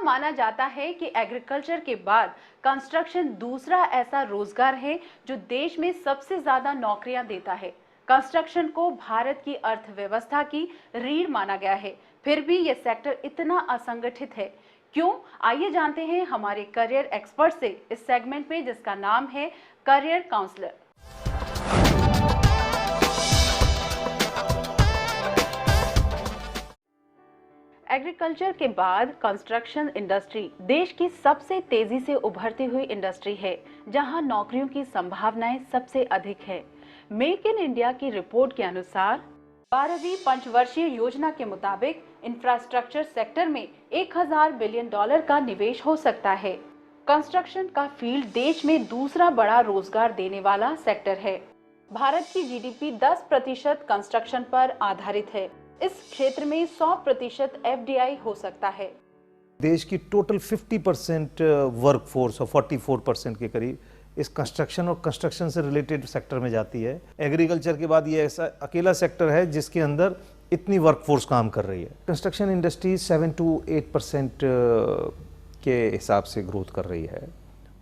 माना जाता है कि एग्रीकल्चर के बाद कंस्ट्रक्शन दूसरा ऐसा रोजगार है जो देश में सबसे ज्यादा नौकरियां देता है। कंस्ट्रक्शन को भारत की अर्थव्यवस्था की रीढ़ माना गया है, फिर भी यह सेक्टर इतना असंगठित है। क्यों? आइए जानते हैं हमारे करियर एक्सपर्ट से इस सेगमेंट में, जिसका नाम है करियर काउंसलर। एग्रीकल्चर के बाद कंस्ट्रक्शन इंडस्ट्री देश की सबसे तेजी से उभरती हुई इंडस्ट्री है, जहां नौकरियों की संभावनाएं सबसे अधिक है। मेक इन इंडिया की रिपोर्ट के अनुसार 12वीं पंचवर्षीय योजना के मुताबिक इंफ्रास्ट्रक्चर सेक्टर में 1000 बिलियन डॉलर का निवेश हो सकता है। कंस्ट्रक्शन का फील्ड देश में दूसरा बड़ा रोजगार देने वाला सेक्टर है। भारत की जीडीपी 10% कंस्ट्रक्शन पर आधारित है। इस क्षेत्र में 100% एफडीआई हो सकता है। देश की टोटल 50% वर्कफोर्स और 44% के करीब इस कंस्ट्रक्शन और कंस्ट्रक्शन से रिलेटेड सेक्टर में जाती है। एग्रीकल्चर के बाद ये ऐसा अकेला सेक्टर है जिसके अंदर इतनी वर्कफोर्स काम कर रही है। कंस्ट्रक्शन इंडस्ट्री 7 to 8% के हिसाब से ग्रोथ कर रही है,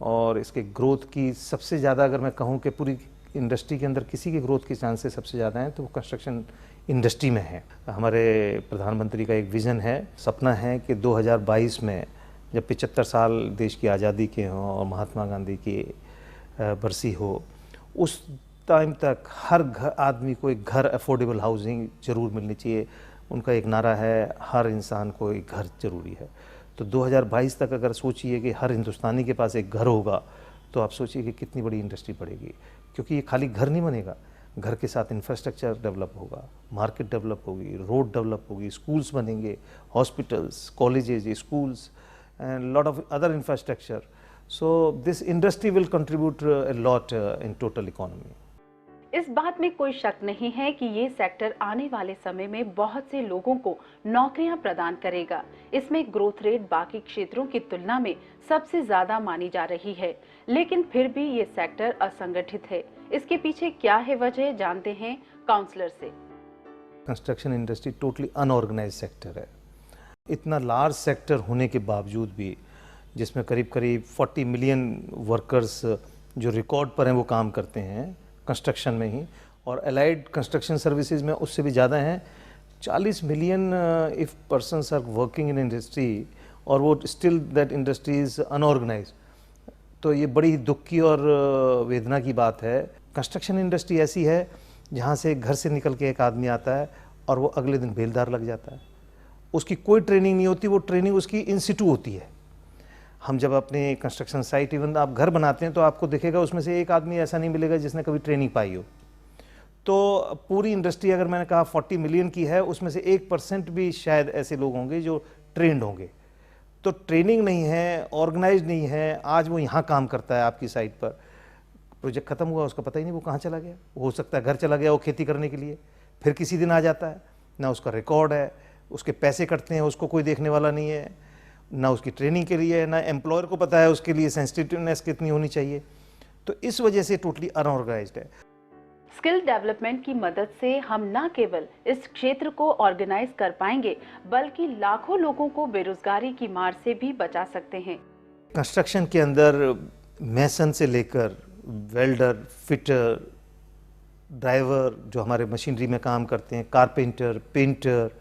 और इसके ग्रोथ की सबसे ज़्यादा, अगर मैं कहूँ कि पूरी इंडस्ट्री के अंदर किसी के ग्रोथ के चांसेस सबसे ज़्यादा हैं, तो वो कंस्ट्रक्शन इंडस्ट्री में है। हमारे प्रधानमंत्री का एक विज़न है, सपना है कि 2022 में जब 75 साल देश की आज़ादी के हों और महात्मा गांधी की बरसी हो, उस टाइम तक हर आदमी को एक घर, अफोर्डेबल हाउसिंग ज़रूर मिलनी चाहिए। उनका एक नारा है, हर इंसान को एक घर ज़रूरी है। तो 2022 तक अगर सोचिए कि हर हिंदुस्तानी के पास एक घर होगा, तो आप सोचिए कि कितनी बड़ी इंडस्ट्री बढ़ेगी। क्योंकि ये खाली घर नहीं बनेगा, घर के साथ इंफ्रास्ट्रक्चर डेवलप होगा, मार्केट डेवलप होगी, रोड डेवलप होगी, स्कूल्स बनेंगे, hospitals, colleges, schools and lot of other infrastructure. So this industry will contribute a lot in total economy. इस बात में कोई शक नहीं है कि ये सेक्टर आने वाले समय में बहुत से लोगों को नौकरियां प्रदान करेगा। इसमें ग्रोथ रेट बाकी क्षेत्रों की तुलना में सबसे ज्यादा मानी जा रही है, लेकिन फिर भी ये सेक्टर असंगठित है। इसके पीछे क्या है वजह, जानते हैं काउंसलर से। Construction industry totally unorganised sector है। इतना लार्ज सेक्टर होने के बावजूद भी, जिसमें करीब करीब 40 मिलियन वर्कर्स जो रिकॉर्ड पर हैं वो काम करते हैं कंस्ट्रक्शन में ही, और अलाइड कंस्ट्रक्शन सर्विसेज में उससे भी ज़्यादा हैं। 40 million if persons are working in industry, और वो still that industry is unorganised. तो ये बड़ी दुख की और वेदना की बात है। कंस्ट्रक्शन इंडस्ट्री ऐसी है जहाँ से घर से निकल के एक आदमी आता है और वो अगले दिन बेलदार लग जाता है। उसकी कोई ट्रेनिंग नहीं होती, वो ट्रेनिंग उसकी इन सिटू होती है। हम जब अपने कंस्ट्रक्शन साइट, इवन आप घर बनाते हैं, तो आपको दिखेगा उसमें से एक आदमी ऐसा नहीं मिलेगा जिसने कभी ट्रेनिंग पाई हो। तो पूरी इंडस्ट्री, अगर मैंने कहा 40 मिलियन की है, उसमें से 1% भी शायद ऐसे लोग होंगे जो ट्रेंड होंगे। तो ट्रेनिंग नहीं है, ऑर्गेनाइज नहीं है। आज वो यहाँ काम करता है आपकी साइट पर, प्रोजेक्ट खत्म हुआ, उसका पता ही नहीं वो कहाँ चला गया। हो सकता है घर चला गया वो खेती करने के लिए, फिर किसी दिन आ जाता है, ना उसका रिकॉर्ड है, उसके पैसे कटते हैं, उसको कोई देखने वाला नहीं है, ना उसकी ट्रेनिंग के लिए, ना एम्प्लॉयर को पता है उसके लिए सेंसिटिवनेस कितनी होनी चाहिए। तो इस वजह से टोटली अनऑर्गेनाइज्ड है। स्किल डेवलपमेंट की मदद से हम न केवल इस क्षेत्र को ऑर्गेनाइज कर पाएंगे, बल्कि लाखों लोगों को बेरोजगारी की मार से भी बचा सकते हैं। कंस्ट्रक्शन के अंदर मैसन से लेकर वेल्डर, फिटर, ड्राइवर जो हमारे मशीनरी में काम करते हैं, कारपेंटर, पेंटर,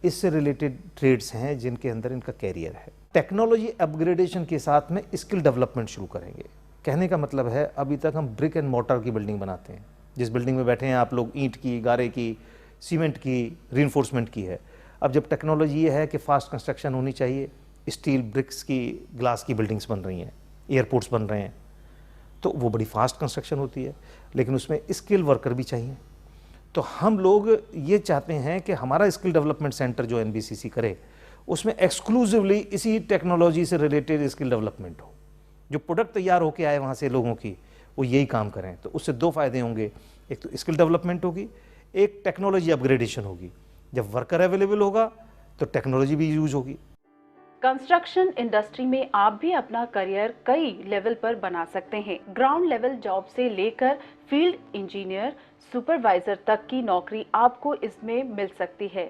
इससे रिलेटेड ट्रेड्स हैं जिनके अंदर इनका कैरियर है। टेक्नोलॉजी अपग्रेडेशन के साथ में स्किल डेवलपमेंट शुरू करेंगे। कहने का मतलब है, अभी तक हम ब्रिक एंड मोर्टार की बिल्डिंग बनाते हैं। जिस बिल्डिंग में बैठे हैं आप लोग, ईंट की, गारे की, सीमेंट की, रीइंफोर्समेंट की है। अब जब टेक्नोलॉजी ये है कि फास्ट कंस्ट्रक्शन होनी चाहिए, स्टील ब्रिक्स की, ग्लास की बिल्डिंग्स बन रही हैं, एयरपोर्ट्स बन रहे हैं, तो वो बड़ी फास्ट कंस्ट्रक्शन होती है, लेकिन उसमें स्किल वर्कर भी चाहिए। तो हम लोग ये चाहते हैं कि हमारा स्किल डेवलपमेंट सेंटर जो एनबीसीसी करे, उसमें एक्सक्लूसिवली इसी टेक्नोलॉजी से रिलेटेड स्किल डेवलपमेंट हो। जो प्रोडक्ट तैयार होके आए वहाँ से लोगों की, वो यही काम करें। तो उससे दो फायदे होंगे, एक तो स्किल डेवलपमेंट होगी, एक टेक्नोलॉजी अपग्रेडेशन होगी। जब वर्कर अवेलेबल होगा तो टेक्नोलॉजी भी यूज होगी। कंस्ट्रक्शन इंडस्ट्री में आप भी अपना करियर कई लेवल पर बना सकते हैं। ग्राउंड लेवल जॉब से लेकर फील्ड इंजीनियर, सुपरवाइजर तक की नौकरी आपको इसमें मिल सकती है।